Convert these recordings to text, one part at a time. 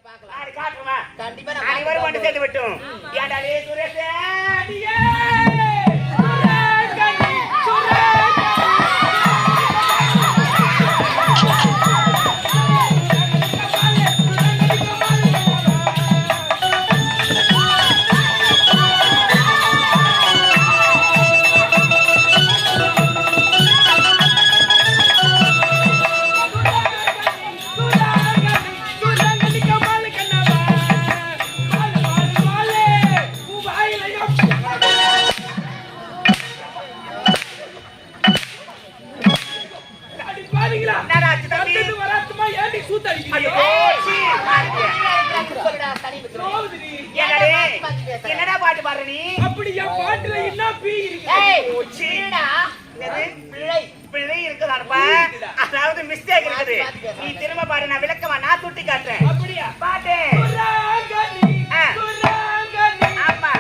நாளைக்கு காட்டுமா கண்டிப்பா நாளைக்கு வரும் கொண்டு சேர்த்து விட்டோம் ஏண்டாலே சுரேஷ் என்னடா பாட்டு பாடுற நீ? அப்படி என் பாட்டுல என்ன பீ இருக்கு? பிழை இருக்குதாப்பா. அதாவது மிஸ்டேக் இருக்குது. நீ திரும்ப பாடு, நான் விளக்கமா நான் துட்டி காட்டுறேன். அப்படியா? பாட்டு. ஆமா.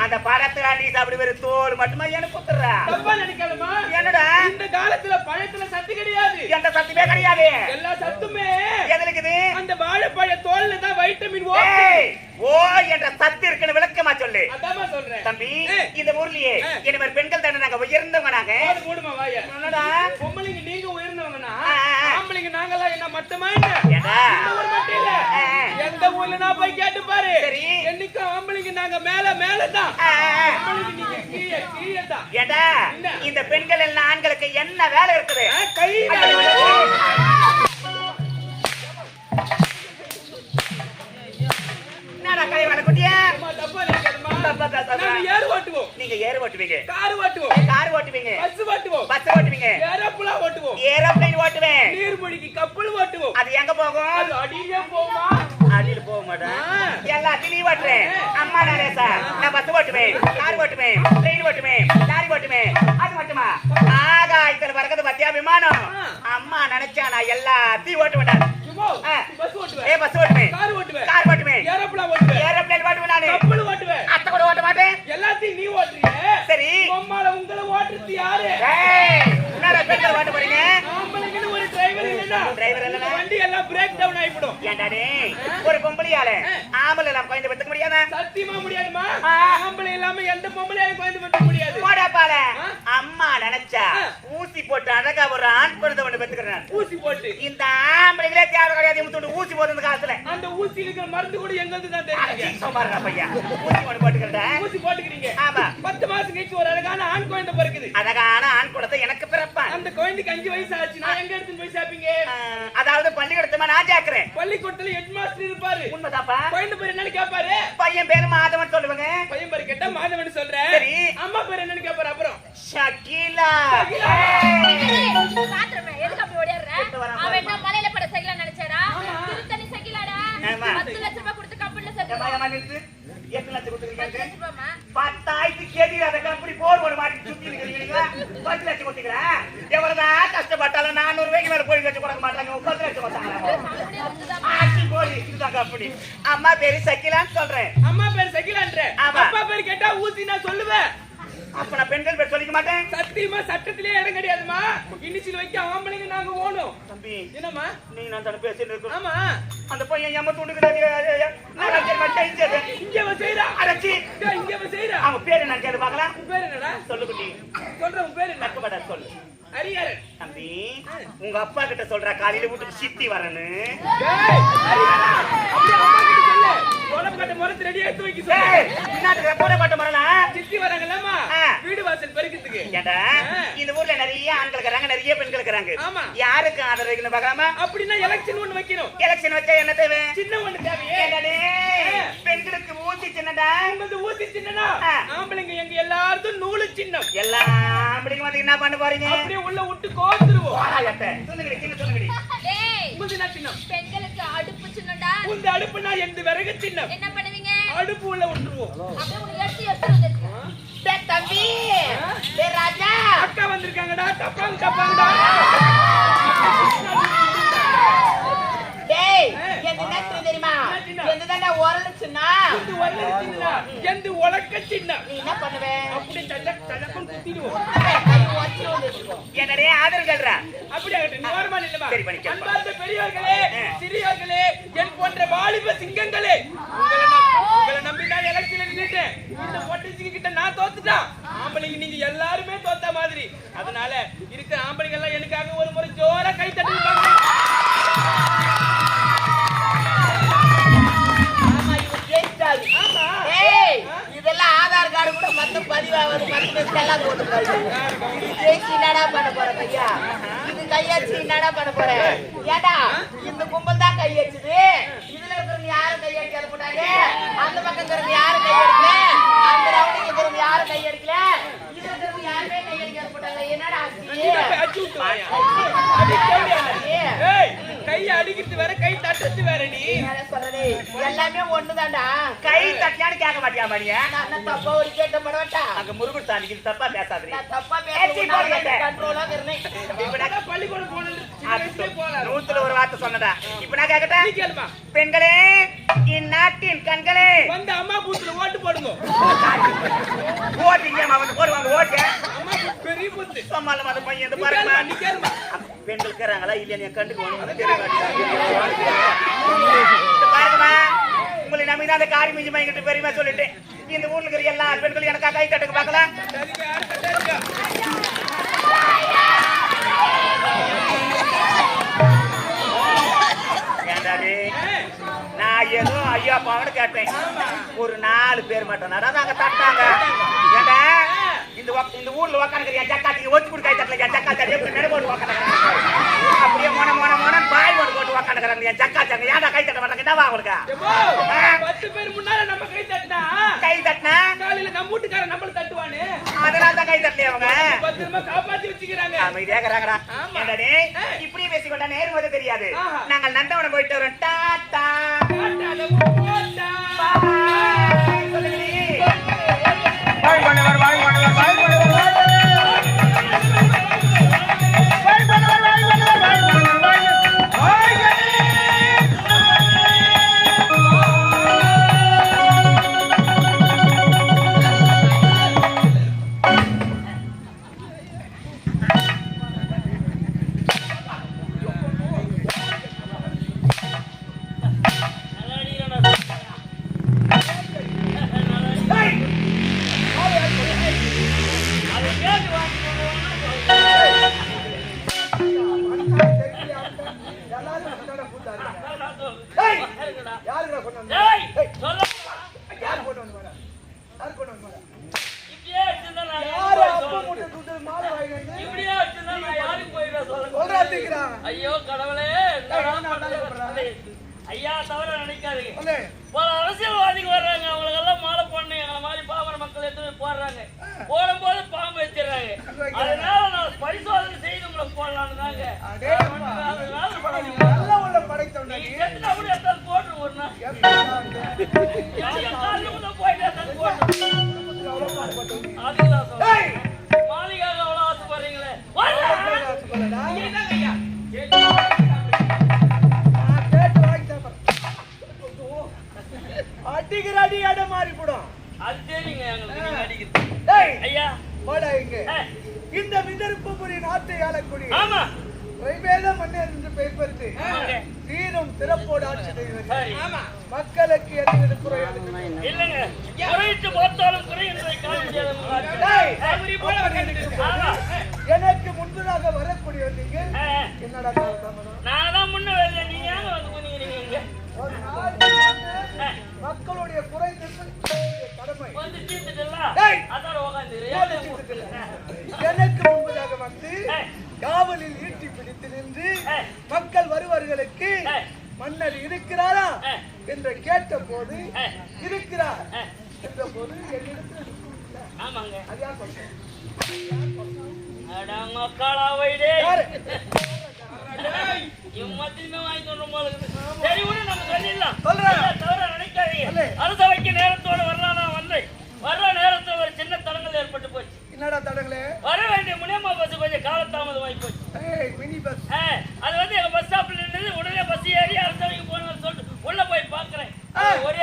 அந்த பழத்துல நீ சாப்பிடு வெறும் தோல் மட்டுமா எனக்கு குத்துறா? தப்பா நினைக்காதமா? என்னடா இந்த காலத்துல பழத்துல சத்து கிடையாது. எந்த சத்துமே கிடையாது. எல்லா சத்துமே எதுல இருக்குது? அந்த வாழைப்பழ தோல்ல தான் வைட்டமின் ஓ. ஓ என்ற சத்து இருக்குன்னு விளக்கமா சொல்லு. அதாமா சொல்றேன். தம்பி இந்த ஊர்லயே என்ன மாதிரி பெண்கள் தானே நாங்க உயர்ந்தவங்க நாங்க. மூடுமா வாயா. என்னடா பொம்பளைங்க நீங்க உயர்ந்தவங்கனா ஆம்பளைங்க நாங்கலாம் என்ன மட்டமா என்ன? ஏடா ஒரு மட்டும் இல்ல. எந்த ஊர்ல நான் போய் கேட்டு பாரு. சரி. என்னைக்கு ஆம்பளைங்க நாங்க மேல தான். பொம்பளைங்க நீங்க கீழ தான். ஏடா இந்த பெண்கள் எல்லாம் ஆண்களுக்கு என்ன வேலை இருக்குது? கை கை வேலை குட்டியா? தப்பா நினைக்காதமா? நாங்க ஏறு ஓட்டுவோம். நீங்க ஏறு ஓட்டுவீங்க. கார் ஓட்டுவோம். கார் ஓட்டுவீங்க. பஸ் ஓட்டுவோம். பஸ் ஓட்டுவீங்க. ஏரோப்ளேன் ஓட்டுவோம். ஏரோப்ளேன் ஓட்டுவேன். நீர்மூழ்கி கப்பல் ஓட்டுவோம். அது எங்க போகும்? அது அடியிலே போகுமா? அடியில போக மாட்டேன். எல்லாத்தையும் நீ ஓட்டுறேன். அம்மா நரேசா நான் பஸ் ஓட்டுவேன், கார் ஓட்டுவேன், ட்ரெயின் ஓட்டுவேன், லாரி ஓட்டுவேன். அது மட்டுமா ஆகாயத்துல பறக்கிறது பத்தியா விமானம்? அம்மா நினைச்சா நான் எல்லாத்தையும் ஓட்டுவேன். பஸ் ஓட்டுவேன். பஸ் ஓட்டுவேன். கார் ஓட்டுவேன். கார் ஓட்டுவேன். ஏரோப்ளேன் ஓட்டுவேன். ஏரோப்ளேன் ஓட்டுவேன். நானு கப்பல் ஓட்டுவேன். அத்தை கூட ஓட்ட மாட்டேன். எல்லாத்தையும் நீ ஓட்டுறீங்க. சரி அம்மால உங்களை ஓட்டுறது யாரு? என்னடா பெண்கள் ஓட்ட போறீங்க? ஆம்பளைங்கன்னு ஒரு டிரைவர் இல்லனா? டிரைவர் இல்லனா வண்டி எல்லாம் பிரேக் டவுன் ஆயிடும். ஏண்டா டேய் ஒரு பொம்பளையால ஆம்பளை எல்லாம் குழந்தை பெத்துக்க முடியாதா? சத்தியமா முடியாதுமா. ஆம்பளை இல்லாம எந்த பொம்பளையால குழந்தை பெத்துக்க முடியாது. போடாப்பால அம்மா நினைச்சா ஊசி போட்டு அழகா ஒரு ஆண் குழந்தை ஒண்ணு பெத்துக்கறான். ஊசி போட்டு இந்த ஆம்பளைங்களே தேவை கிடையாது. முத்துட்டு ஊசி போடுற இந்த காலத்துல அந்த ஊசி இருக்கிற மருந்து கூட எங்க இருந்து தான் தெரியும். சோமாரா பையா ஊசி ஒண்ணு போட்டுக்கறடா. ஊசி போட்டுக்கிறீங்க. ஆமா 10 மாசம் கழிச்சு ஒரு அழகான ஆண் குழந்தை பிறக்குது. அழகான ஆண் குழந்தை எனக்கு பிறப்பான். அந்த குழந்தைக்கு 5 வயசு ஆச்சு. நான் எங்க எடுத்து போய் சாப்பிங்க? அதாவது பள்ளிக்கூடத்துல நான் ஜாக்குறேன். பள்ளிக்கூடத்துல ஹெட் மாஸ்டர் இருப்பாரு. உண்மைதாப்பா. குழந்தை பேர் என்னன்னு கேட்பாரு. பையன் பேரு மாதவன் சொல்லுவாங்க. பையன் பேர் கேட்டா மாதவன் சொல்றேன். சரி. அம்மா பேர் என்னன்னு கேட்பாரு. அப்புறம் ஷகிலா. பாத்ரூம் எதுக்கு அப்படி ஓடிறற? அவன் என்ன மலையில பட சகிலா நினைச்சாரா? திருத்தணி சகிலாடா. 10 லட்சம் ரூபாய் கொடுத்து கம்பெனில சேர்த்து. ஏமா நிறுத்து. 8 லட்சம் கொடுத்துருக்கீங்க. 10 லட்சம் ரூபாய். 10,000 கேடி அத கம்பெனி போர் ஒரு மாதிரி சுத்தி இருக்கீங்க. 10 லட்சம் கொடுத்துக்கறேன். எவ்வளவுதான் கஷ்டப்பட்டாலும் 400 ரூபாய்க்கு மேல போய் வச்சு கொடுக்க மாட்டாங்க. 10 லட்சம் கொடுத்தாங்க. ஆச்சி போடி இதுதான் கம்பெனி. அம்மா பேரு சகிலான்னு சொல்றேன். அம்மா பேர் சகிலான்ற. அப்பா பேர் கேட்டா ஊசி நான் சொல்லுவேன். அப்ப நான் பெண்கள் பேர் சொல்லிக்க மாட்டேன். சத்தியமா சட்டத்திலே இடம் கிடையாதுமா. இனிஷியல் வைக்க ஆம்பளைங்க நாங்க ஓணும். தம்பி என்னம்மா நீ நான் தன பேசிட்டு இருக்கோம். ஆமா அந்த பையன் ஏமா துண்டுக்குறாங்க. நான் கேட்க இங்க வ செய்றா. அரச்சி இங்க வ செய்றா. அவன் பேர் என்ன கேளு பார்க்கலாம். உன் பேர் என்னடா? சொல்லு குட்டி. சொல்ற உன் பேர் என்ன? நக்கபட சொல்லு. ஹரிஹரன். தம்பி உங்க அப்பா கிட்ட சொல்ற காலையில வீட்டுக்கு சித்தி வரேன்னு. டேய் ஹரிஹரன். அப்படியே அம்மா கிட்ட சொல்லு. கோலப்பட்ட மரத்து ரெடியா எடுத்து வைக்க சொல்லு. டேய் என்னடா கோலப்பட்ட மரலாம்? சித்தி வராங்கலமா வீடு வாசல் பெருக்கிறதுக்கு. ஏண்டா இந்த ஊர்ல நிறைய ஆண்கள் இருக்காங்க, நிறைய பெண்கள் இருக்காங்க. ஆமா. யாருக்கு ஆதரவு வைக்கணும் பார்க்கலாமா? அப்படினா எலெக்ஷன் ஒன்னு வைக்கணும். எலெக்ஷன் வச்சா என்ன தேவை? சின்ன ஒன்னு தேவையே. என்னடே பெண்களுக்கு ஊசி சின்னடா. உங்களுக்கு ஊசி சின்னனா? ஆம்பளைங்க எங்க எல்லாரும் நூலு சின்னம். எல்லா ஆம்பளைங்க வந்து என்ன பண்ண போறீங்க? அப்படியே உள்ள விட்டு கோத்துருவோம். வாடாயட்ட சொல்லுங்க சின்ன சொல்லுங்க. டேய் முந்தினா சின்னம். பெண்களுக்கு அடுப்பு சின்னடா. உங்க அடுப்புனா எந்த விறகு சின்னம். என்ன பண்ணுவீங்க? அடுப்பு உள்ள விட்டுருவோம். அப்படியே உங்க எடுத்து வந்துருங்க. டேய் தம்பி டேய் ராஜா அக்கா வந்திருக்காங்கடா. டப்பாங்கடா. டேய் என்ன தெரியுமா? என்னதான் தாண்டா உரல் சின்ன இது வரல சின்ன எந்த உலக்க சின்ன நீ என்ன பண்ணுவே அப்படி தள்ளக்கும் குத்திடுவோம் என்னடே ஆதரவு கல்றா அப்படி ஆகட்டும் நீ வரமா இல்லமா சரி பண்ணி அன்பார்ந்த பெரியவர்களே சிறியவர்களே என் போன்ற வாலிப சிங்கங்களே உங்களை நம்பி நான் எலெக்ஷன்ல நின்னுட்டேன் இந்த பொட்டிசிங்க கிட்ட நான் தோத்துட்டேன் ஆம்பளைங்க நீங்க எல்லாரும் தோத்த மாதிரி அதனால இருக்கிற ஆம்பளைங்க எல்லாம் எனக்காக ஒரு முறை ஜோரா கை தட்டுவாங்க ஆமா இவன் ஜெயிச்சாரு ஏய் இதெல்லாம் ஆதார் கார்டு கூட மத்த பதிவாவது மத்த எல்லாம் போட்டுருக்காரு இது ஜெயிச்சு என்னடா பண்ண போற கையா இது கையடிச்சு என்னடா பண்ண போற ஏடா இந்த கும்பல் தான் கையடிச்சது இதுல இருக்கிறவங்க யாரும் கையடிக்காத போட்டாங்க அந்த பக்கம் இருக்கிறவங்க யாரும் கையடிக்கல அந்த ரவுண்டிங் இருக்கிறவங்க யாரும் கையடிக்கல இதுல இருக்கிறவங்க யாருமே கையடிக்காத போட்டாங்க என்னடா அடிச்சு விட்டுவாயா ஏய் கை அடிக்கிறது வேற கை தட்டுறது வேற நீ சொல்றது எல்லாமே ஒண்ணுதான்டா கை தட்டியான்னு கேட்க மாட்டியா மணியா நான் தப்பா ஒரு கேட்ட மாட்டா அங்க முருகன் சாமிக்கு தப்பா பேசாதீங்க நான் தப்பா பேசி கண்ட்ரோலா இருந்தேன் இப்ப நான் பள்ளிக்கூடம் போனது நூத்துல ஒரு வார்த்தை சொன்னடா இப்ப நான் கேக்கட்டா நீ கேளுமா பெண்களே இந்நாட்டின் கண்களே வந்து அம்மா பூத்துல ஓட்டு போடுங்க ஓட்டிங்க அவன் போடுவாங்க ஓட்டு அம்மா பூத்து பெரிய பூத்து சமாளம் அது பையன் இந்த பாருங்க நீ கேளுமா பெண்கள் இருக்கிறாங்களா இல்லையா நீ கண்டுக்கு பாருங்கம்மா உங்களை நம்பிதான் அந்த காரி மிஞ்சி மைங்கிட்டு பெரியமா சொல்லிட்டேன் இந்த ஊர்ல இருக்கிற எல்லா பெண்களும் எனக்கா கை தட்டுங்க பாக்கலாம் ஏண்டாடி நான் ஏதோ ஐயா பாவன்னு கேட்டேன் ஒரு 4 பேர் மட்டும் நாங்க தட்டாங்க ஏண்டா இந்த ஊர்ல உக்காந்துக்கிற என் சக்காத்திக்கு ஒத்து கொடுக்க தட்டல என் சக்காத்தி எப்படி நடு போட்டு உக்காந்துக்கிறாங்க அப்படியே மோன பாய் போட்டு உக்காந்துக்கிறாங்க என் சக்காத்தி ஏன்டா கை தட்ட மாட்டாங்க என்னவா அவங்களுக்கு 10 பேர் முன்னால நம்ம கை தட்டினா காலையில நம்ம வீட்டுக்காரன் நம்மள தட்டுவானே அதனால தான் கை தட்டல அவங்க பத்திரமா காப்பாத்தி வச்சுக்கிறாங்க அமைதியா இருக்கிறாங்கடா என்னடே இப்படியே பேசிக்கொண்டா நேர்மது தெரியாது நாங்கள் நந்தவனம் போயிட்டு வரோம் டாடா ஐயோ கடவுளே ஐயா தவற நினைக்காதீங்க பல அரசியல்வாதிகள் வர்றாங்க அவங்களுக்கு எல்லாம் மாலை போடணும் எங்களை மாதிரி பாமர மக்கள் எடுத்து போடுறாங்க போடும்போது பாம்பு வச்சிடறாங்க அதனால நான் பரிசோதனை செய்து உங்களை போடலான்னு தாங்க போட்டு ஒரு நாள் மாளிகாக அவ்வளவு ஆசைப்படுறீங்களே அடிக்கிற அடி அட மாறி போடும் அது தெரியுங்க எங்களுக்கு அடிக்கிறது ஐயா இந்த விதர்ப்புரி நாட்டை ஆளக்கூடிய ஆமா வைவேத மன்னர் என்று பெயர் பெற்று தீரும் சிறப்போடு ஆட்சி செய்வது மக்களுக்கு எந்த குறை இல்லைங்க குறைத்து பார்த்தாலும் குறை என்பதை காண முடியாது எனக்கு முன்பதாக வரக்கூடிய நீங்க என்னடா நான் தான் முன்ன வரல நீங்க ஏங்க வந்து பண்ணீங்க மக்களுடைய குறை கடமை வந்து தீர்த்துட்டல அதான் உட்காந்து எனக்கு முன்பதாக வந்து காவலில் ஈட்டி பிடித்து நின்று மக்கள் வருவர்களுக்கு மன்னர் இருக்கிறாரா என்று கேட்ட போது இருக்கிறார் என்ற போது என்னிடத்தில் ஆமாங்க அது யார் சொல்றேன் சரி விடு நம்ம சொல்லிடலாம் தவிர நினைக்காதீங்க அரசவைக்கு நேரத்தோட வரலாம் நான் வந்தேன் வர்ற நேரத்தில் ஒரு சின்ன தடங்கள் ஏற்பட்டு போச்சு என்னடா தடங்களே வர வேண்டிய முனியம்மா பஸ் கொஞ்சம் காலதாமதமாகி போச்சு மினி பஸ் அது வந்து எங்க பஸ் ஸ்டாப்ல நின்று உடனே பஸ் ஏறி அரசவைக்கு போகணும்னு சொல்லிட்டு உள்ள போய் பாக்குறேன் ஒரே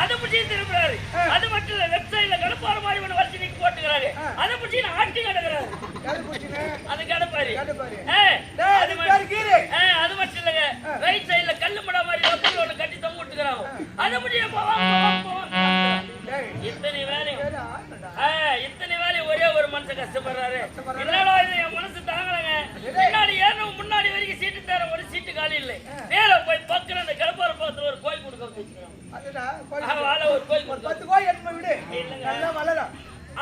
அதை பிடிச்சி திரும்புறாரு. அது மட்டும் இல்ல, லெப்ட் சைடுல கடப்பார மாதிரி ஒண்ணு வச்சு நீங்க போட்டுக்கிறாரு. அதை பிடிச்சி ஆட்டி கிடக்குறாரு. அது கடப்பாரி. அது மட்டும் இல்லங்க, ரைட் சைடுல கல்லு மடா மாதிரி ரப்பர் ஒண்ணு கட்டி தொங்க விட்டுக்கிறாங்க. அதை பிடிச்சி இத்தனை வேலையும் ஒரே ஒரு மனுஷன் கஷ்டப்படுறாரு. என்னடா இது, என் மனசு தாங்கலங்க. முன்னாடி ஏறணும், முன்னாடி வரைக்கும் சீட்டு தர ஒரு சீட்டு காலி இல்லை. நேர போய் பக்கம் அந்த கடப்பார பக்கத்துல ஒரு கோயில் கொடுக்க வச்சுக்கிறான். ஒரு கோயில்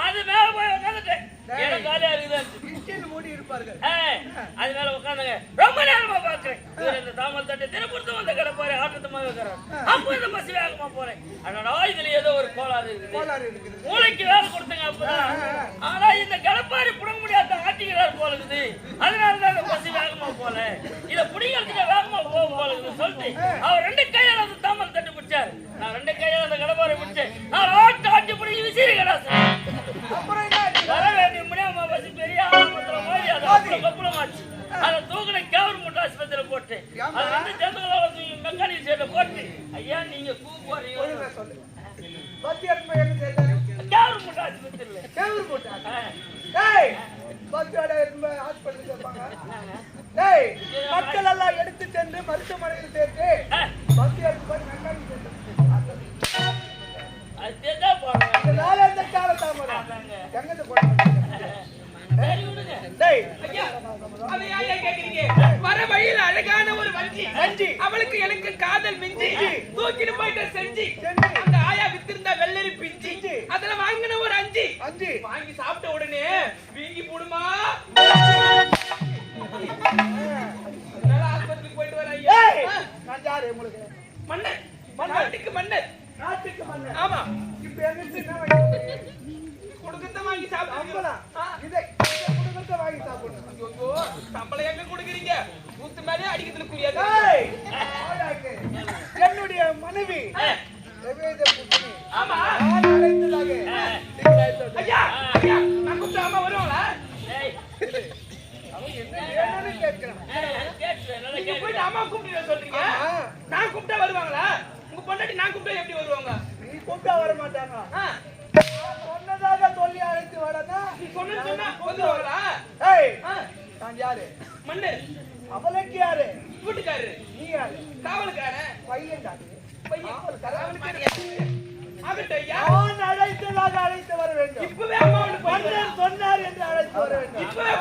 அது மேல போய் உட்காந்துட்டேன். எனக்கு காலியா இருக்குது மூடி இருப்பார்கள். அது மேல உட்காந்துங்க. ரொம்ப நேரமா பாக்குறேன். இந்த தாமல் தட்டை தினப்படுத்தும் அந்த கடப்பாரு ஆட்டத்தமா வைக்கிறான். அப்ப இந்த பஸ் வேகமா போறேன். ஆனா இதுல ஏதோ ஒரு கோளாறு இருக்குது. மூளைக்கு வேலை கொடுத்தங்க அப்பதான். ஆனா இந்த கடப்பாரி புடங்க முடியாத ஆட்டிக்கிறார் போல இருக்குது. அதனாலதான் அந்த பஸ் வேகமா போல. இத புடிக்கிறதுக்கு வேகமா போகும் போல இருக்குது சொல்லிட்டு அவர் 2 கையால அந்த தாமல் தட்டு பிடிச்சாரு. நான் 2 கையால அந்த கடப்பாரை பிடிச்சேன். நான் ஆட்டி பிடிச்சி விசிறி கடாசு. வர வேண்டிய முடியாம பஸ் பெரிய ஆரம்பத்துல மாதிரி அது கப்புலமாச்சு. அதை தூக்கின கவர்மெண்ட் ஆஸ்பத்திரியில போட்டு அது 2 ஜந்துகளோட மெக்கானிக் சைட்ல போட்டு ஐயா நீங்க போறீங்க கவர்மெண்ட் ஆஸ்பத்திரியில மக்கள் எல்லாம் எடுத்து சென்று மருத்துவமனையில் சேர்த்து அதுதான் போறேன். வர வழியில் அழகான ஒரு வஞ்சி அவளுக்கு எனக்கு காதல் மிஞ்சி தூக்கிட்டு போயிட்டு செஞ்சு அந்த ஆயா வித்திருந்தா வெள்ளரி பிஞ்சி அதுல வாங்கின ஒரு அஞ்சு வாங்கி சாப்பிட்ட உடனே வீங்கி போடுமா. ஆஸ்பத்திரிக்கு போயிட்டு வர ஐயா. நான் யாரு உங்களுக்கு? மன்னர், நாட்டுக்கு மன்னர். ஆமா. இப்ப என்ன கொடுக்கத்த வாங்கி சாப்பிடலாம். இதை கொடுக்கத்த வாங்கி சாப்பிடணும். ஐயோ சம்பளம் எங்க கொடுக்குறீங்க? ஊத்து மேலே அடிக்கிறதுல குறியாது. என்னுடைய மனைவி ஆமா ஐயா நான் கூப்பிட்டு அம்மா வருவாங்களா? போயிட்டு அம்மா கூப்பிட்டு சொல்றீங்க. நான் கூப்பிட்டா வருவாங்களா? உங்க பொண்டாட்டி நான் கூப்பிட்டா எப்படி வருவாங்க? நீ கூப்பிட்டா வர மாட்டாங்க. சொன்னதாக சொல்லி அழைத்து வரனா? நீ சொன்னா வந்துருவாங்களா? நான் யாரு? மன்னர். அவளுக்கு யாரு? வீட்டுக்காரரு. நீ யாரு? காவலுக்காரன். பையன் காரு. பையன் காவலுக்காரன். நான் அழைத்ததாக அழைத்து வர வேண்டும். இப்பவே அம்மா சொன்னார் என்று அழைத்து வர வேண்டும். இப்பவே